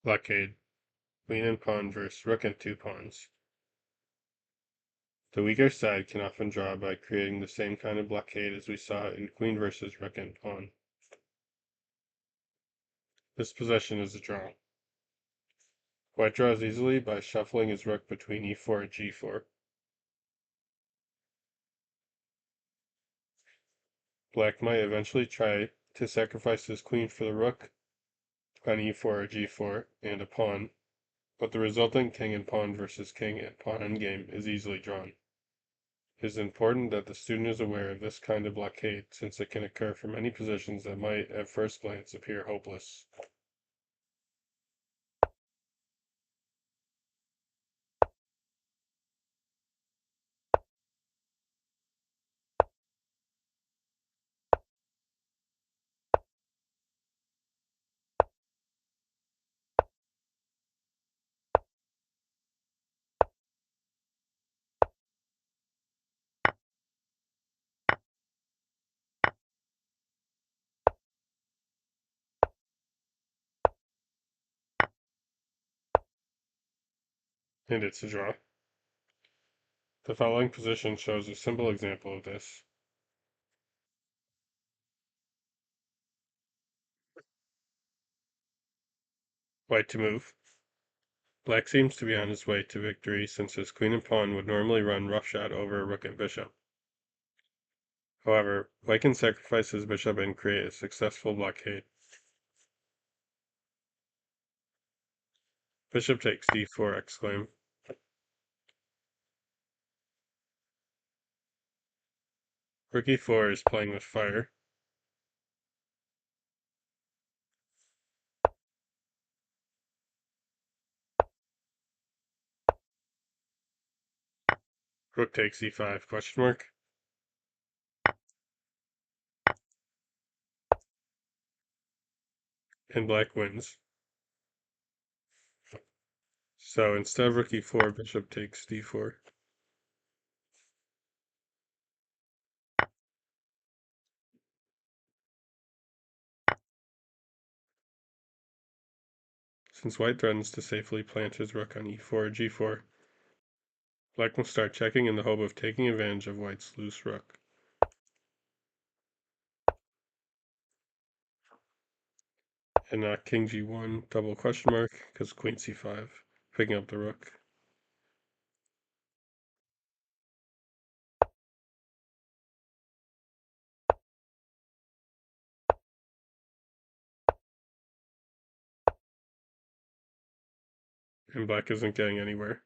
Blockade. Queen and pawn versus rook and two pawns. The weaker side can often draw by creating the same kind of blockade as we saw in queen versus rook and pawn. This position is a draw. White draws easily by shuffling his rook between e4 and g4. Black might eventually try to sacrifice his queen for the rook on e4 or g4 and a pawn, but the resulting king and pawn versus king and pawn endgame is easily drawn. It is important that the student is aware of this kind of blockade, since it can occur from any positions that might, at first glance, appear hopeless. And it's a draw. The following position shows a simple example of this. White to move. Black seems to be on his way to victory, since his queen and pawn would normally run roughshod over rook and bishop. However, white can sacrifice his bishop and create a successful blockade. Bishop takes d4, exclaim. Rook e4 is playing with fire. Rook takes e5, question mark. And black wins. So instead of rook e4, bishop takes d4. Since white threatens to safely plant his rook on e4 or g4, black will start checking in the hope of taking advantage of white's loose rook. And not king g1, double question mark, because queen c5, picking up the rook. And black isn't getting anywhere.